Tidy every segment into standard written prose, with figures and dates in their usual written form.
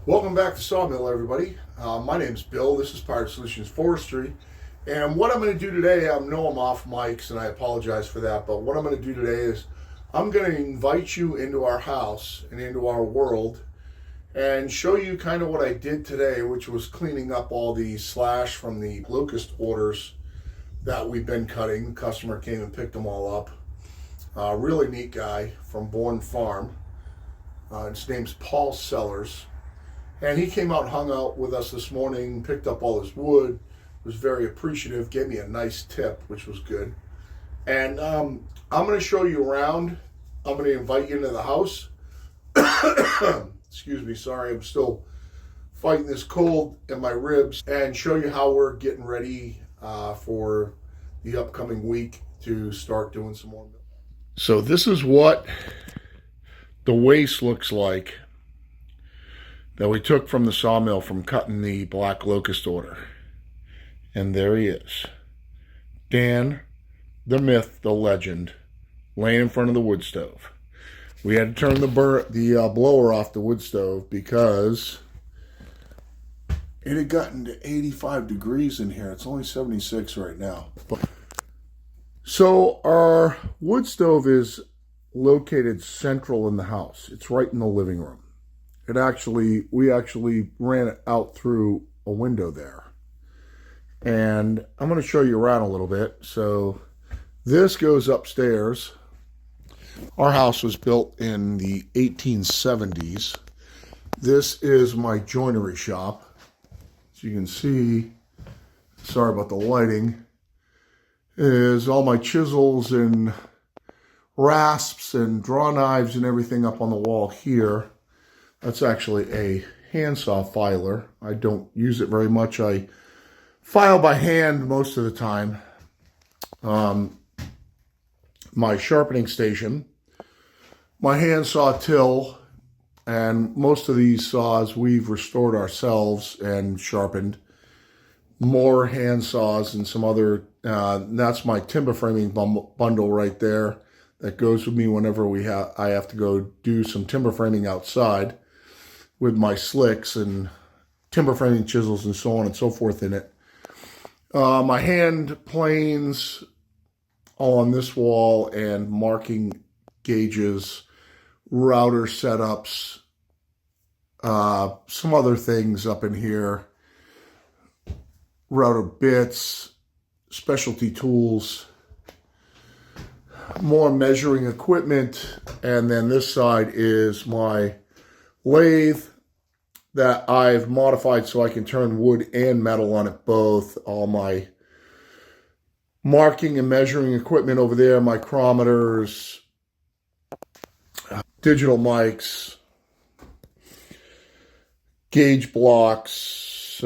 Welcome back to Sawmill, everybody. My name's Bill. This is Pirate Solutions Forestry. And what I'm going to do today, I know I'm off mics and I apologize for that, but what I'm going to do today is I'm going to invite you into our house and into our world and show you kind of what I did today, which was cleaning up all the slash from the locust orders that we've been cutting. The customer came and picked them all up. Really neat guy from Bourne Farm. His name's Paul Sellers. And he came out and hung out with us this morning, picked up all his wood, was very appreciative, gave me a nice tip, which was good. And I'm going to show you around. I'm going to invite you into the house. Excuse me, sorry, I'm still fighting this cold in my ribs. And show you how we're getting ready for the upcoming week to start doing some more. So this is what the waste looks like that we took from the sawmill from cutting the black locust order. And there he is. Dan, the myth, the legend, laying in front of the wood stove. We had to turn the blower off the wood stove because it had gotten to 85 degrees in here. It's only 76 right now. So our wood stove is located central in the house. It's right in the living room. We actually ran it out through a window there. And I'm going to show you around a little bit. So this goes upstairs. Our house was built in the 1870s. This is my joinery shop. As you can see, sorry about the lighting, is all my chisels and rasps and draw knives and everything up on the wall here. That's actually a handsaw filer. I don't use it very much. I file by hand most of the time. My sharpening station, my handsaw till, and most of these saws we've restored ourselves and sharpened. More hand saws and some other, that's my timber framing bundle right there that goes with me whenever I have to go do some timber framing outside, with my slicks and timber framing chisels and so on and so forth in it. My hand planes all on this wall and marking gauges, router setups, some other things up in here, router bits, specialty tools, more measuring equipment, and then this side is my lathe that I've modified so I can turn wood and metal on it both. All my marking and measuring equipment over there, micrometers, digital mics, gauge blocks,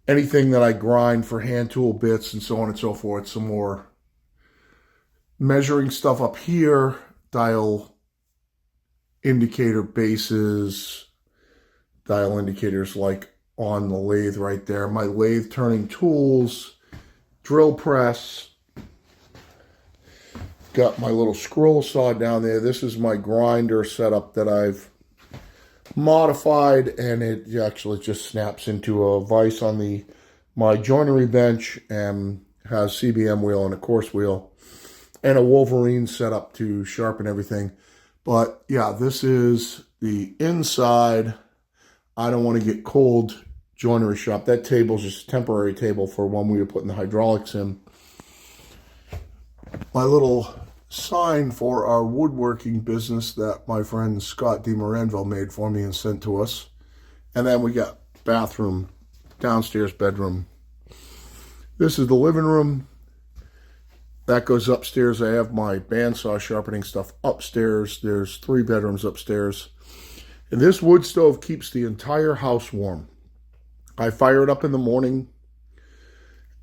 anything that I grind for hand tool bits and so on and so forth. Some more measuring stuff up here, dial indicator bases, dial indicators like on the lathe right there. My lathe turning tools, drill press. Got my little scroll saw down there. This is my grinder setup that I've modified, and it actually just snaps into a vise on my joinery bench and has CBM wheel and a coarse wheel and a Wolverine setup to sharpen everything. But yeah, this is the inside. I don't want to get cold joinery shop. That table's just a temporary table for when we were putting the hydraulics in. My little sign for our woodworking business that my friend Scott DeMoranville made for me and sent to us. And then we got bathroom, downstairs bedroom. This is the living room. That goes upstairs. I have my bandsaw sharpening stuff upstairs. There's 3 bedrooms upstairs. And this wood stove keeps the entire house warm. I fire it up in the morning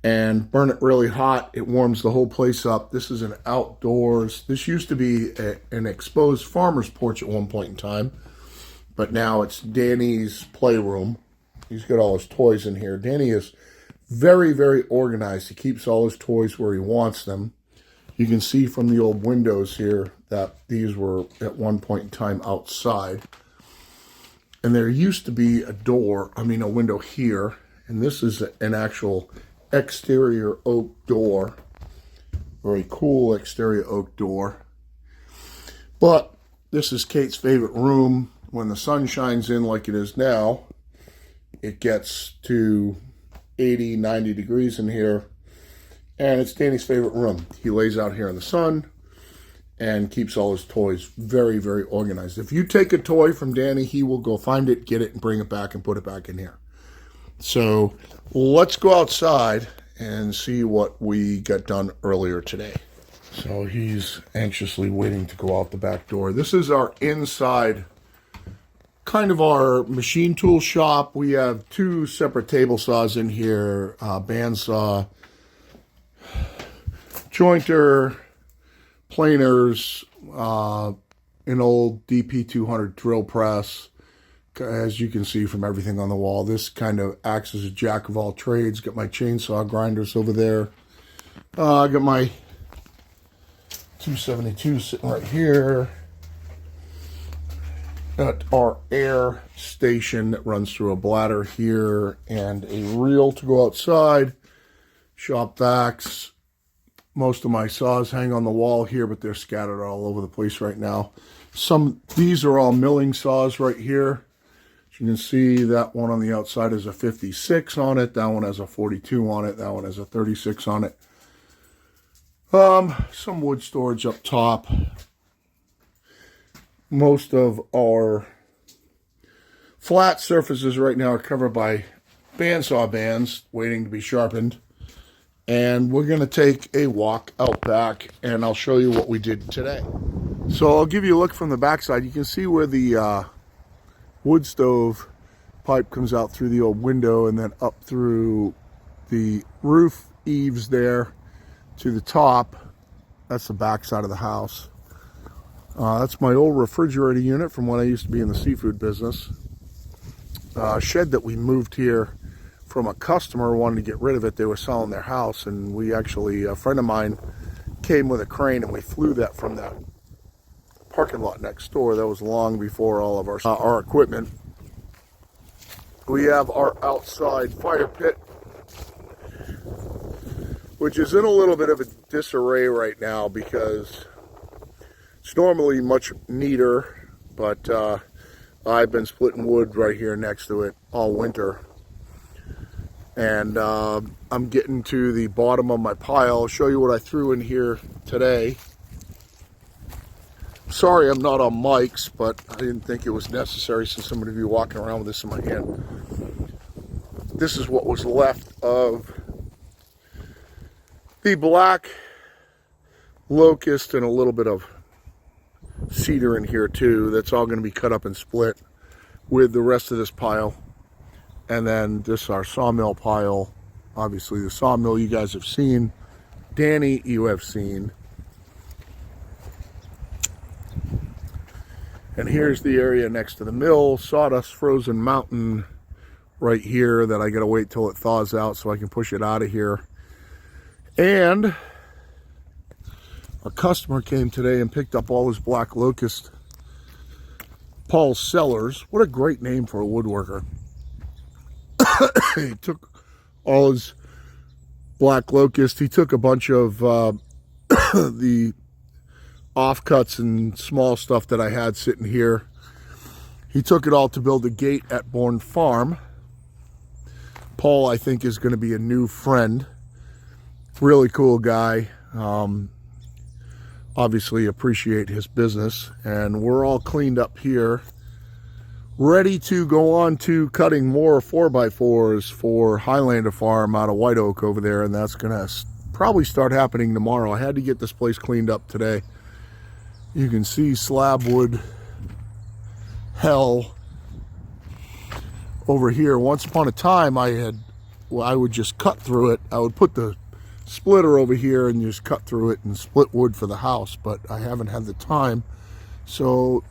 and burn it really hot. It warms the whole place up. This is an outdoors. This used to be an exposed farmer's porch at one point in time, but now it's Danny's playroom. He's got all his toys in here. Danny is very, very organized. He keeps all his toys where he wants them. You can see from the old windows here that these were at one point in time outside. And there used to be a window here, and this is an actual exterior oak door. Very cool exterior oak door. But this is Kate's favorite room. When the sun shines in like it is now, it gets to 80, 90 degrees in here. And it's Danny's favorite room. He lays out here in the sun and keeps all his toys very, very organized. If you take a toy from Danny, he will go find it, get it, and bring it back and put it back in here. So let's go outside and see what we got done earlier today. So he's anxiously waiting to go out the back door. This is our inside, kind of our machine tool shop. We have 2 separate table saws in here, bandsaw, jointer, planers, an old DP200 drill press. As you can see from everything on the wall, this kind of acts as a jack of all trades. Got my chainsaw grinders over there. I got my 272 sitting right here. Got our air station that runs through a bladder here, and a reel to go outside. Shop vacs. Most of my saws hang on the wall here, but they're scattered all over the place right now. These are all milling saws right here. As you can see, that one on the outside has a 56 on it. That one has a 42 on it. That one has a 36 on it. Some wood storage up top. Most of our flat surfaces right now are covered by bandsaw bands waiting to be sharpened. And we're going to take a walk out back, and I'll show you what we did today. So I'll give you a look from the backside. You can see where the wood stove pipe comes out through the old window and then up through the roof eaves there to the top. That's the backside of the house. That's my old refrigerator unit from when I used to be in the seafood business. Shed that we moved here from a customer wanted to get rid of it. They were selling their house, and we actually, a friend of mine came with a crane and we flew that from that parking lot next door. That was long before all of our equipment. We have our outside fire pit, which is in a little bit of a disarray right now because it's normally much neater, but I've been splitting wood right here next to it all winter. And I'm getting to the bottom of my pile. I'll show you what I threw in here today. Sorry I'm not on mics, but I didn't think it was necessary since I'm going to be walking around with this in my hand. This is what was left of the black locust and a little bit of cedar in here too. That's all going to be cut up and split with the rest of this pile. And then this is our sawmill pile. Obviously the sawmill you guys have seen. Danny, you have seen. And here's the area next to the mill. Sawdust frozen mountain right here that I gotta wait till it thaws out so I can push it out of here. And a customer came today and picked up all his black locust. Paul Sellers. What a great name for a woodworker. He took all his black locust. He took a bunch of the offcuts and small stuff that I had sitting here. He took it all to build a gate at Bourne Farm. Paul, I think, is going to be a new friend. Really cool guy. Obviously appreciate his business. And we're all cleaned up here, ready to go on to cutting more 4x4s for Highlander Farm out of White Oak over there, and that's going to probably start happening tomorrow. I had to get this place cleaned up today. You can see slab wood hell over here. Once upon a time, I would just cut through it. I would put the splitter over here and just cut through it and split wood for the house, but I haven't had the time. So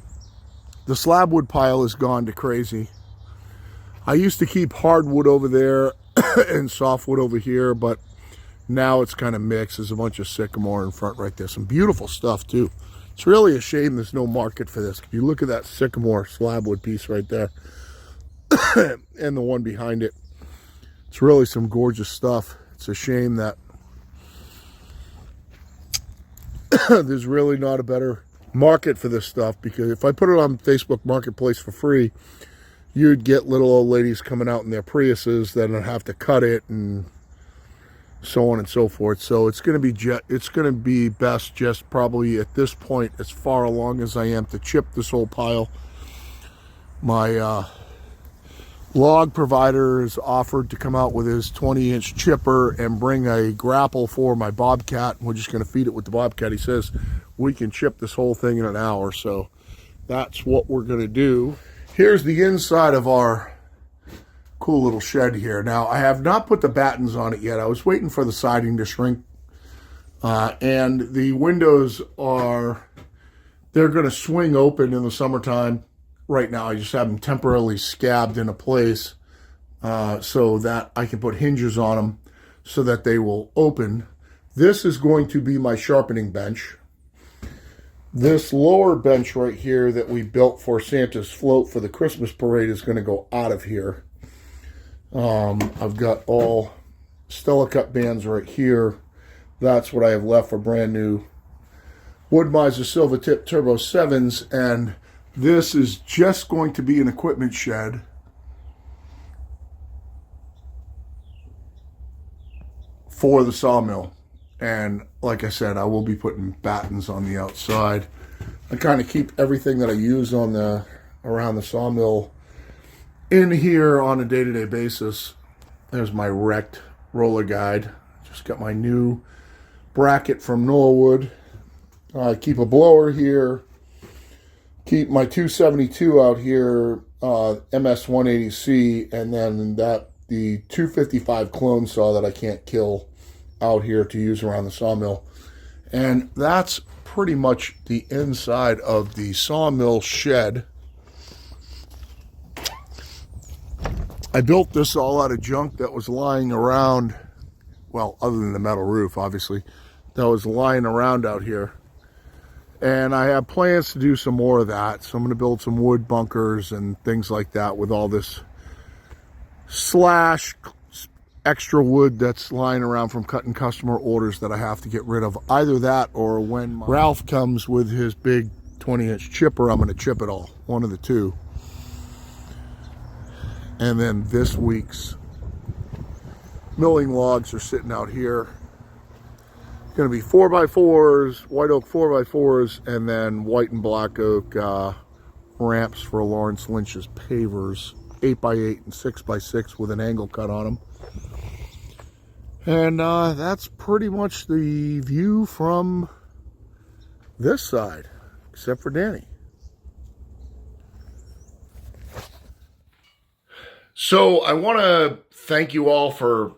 the slab wood pile has gone to crazy. I used to keep hardwood over there and softwood over here, but now it's kind of mixed. There's a bunch of sycamore in front right there. Some beautiful stuff too. It's really a shame there's no market for this. If you look at that sycamore slabwood piece right there and the one behind it, it's really some gorgeous stuff. It's a shame that there's really not a better market for this stuff, because if I put it on Facebook Marketplace for free, you'd get little old ladies coming out in their Priuses that would have to cut it and so on and so forth. So it's going to be best just probably at this point, as far along as I am, to chip this whole pile. My log provider has offered to come out with his 20-inch chipper and bring a grapple for my bobcat. We're just going to feed it with the bobcat. He says we can chip this whole thing in an hour, so that's what we're going to do. Here's the inside of our cool little shed here. Now, I have not put the battens on it yet. I was waiting for the siding to shrink. And the windows they're going to swing open in the summertime. Right now, I just have them temporarily scabbed into place so that I can put hinges on them so that they will open. This is going to be my sharpening bench. This lower bench right here that we built for Santa's float for the Christmas parade is going to go out of here. I've got all Stella cut bands right here. That's what I have left for brand new Woodmiser Silvertip Turbo 7s, and this is just going to be an equipment shed for the sawmill. And like I said, I will be putting battens on the outside. I kind of keep everything that I use around the sawmill in here on a day-to-day basis. There's my wrecked roller guide. Just got my new bracket from Norwood. I keep a blower here. Keep my 272 out here, MS-180C, and then the 255 clone saw that I can't kill out here to use around the sawmill. And that's pretty much the inside of the sawmill shed. I built this all out of junk that was lying around, well, other than the metal roof, obviously, that was lying around out here. And I have plans to do some more of that. So I'm going to build some wood bunkers and things like that with all this extra wood that's lying around from cutting customer orders that I have to get rid of. Either that, or when Ralph comes with his big 20-inch chipper, I'm going to chip it all. One of the two. And then this week's milling logs are sitting out here. Going to be 4x4s, white oak 4x4s, and then white and black oak ramps for Lawrence Lynch's pavers, 8x8 and 6x6 with an angle cut on them. And that's pretty much the view from this side, except for Danny. So I want to thank you all for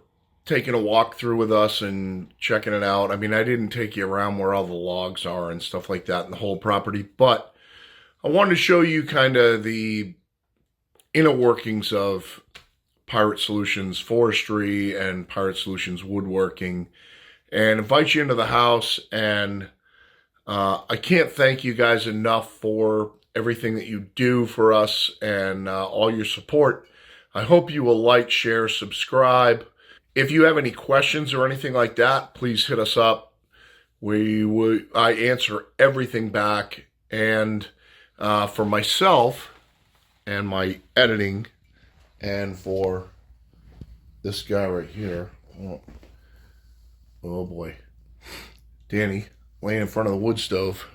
taking a walk through with us and checking it out. I mean, I didn't take you around where all the logs are and stuff like that in the whole property, but I wanted to show you kind of the inner workings of Pirate Solutions Forestry and Pirate Solutions Woodworking, and invite you into the house. And I can't thank you guys enough for everything that you do for us and all your support. I hope you will like, share, subscribe. If you have any questions or anything like that, please hit us up. I answer everything back. And for myself and my editing, and for this guy right here, oh boy, Danny, laying in front of the wood stove.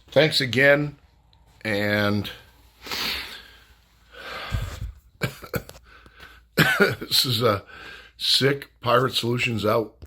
Thanks again, and this is a sick Pirate Solutions out.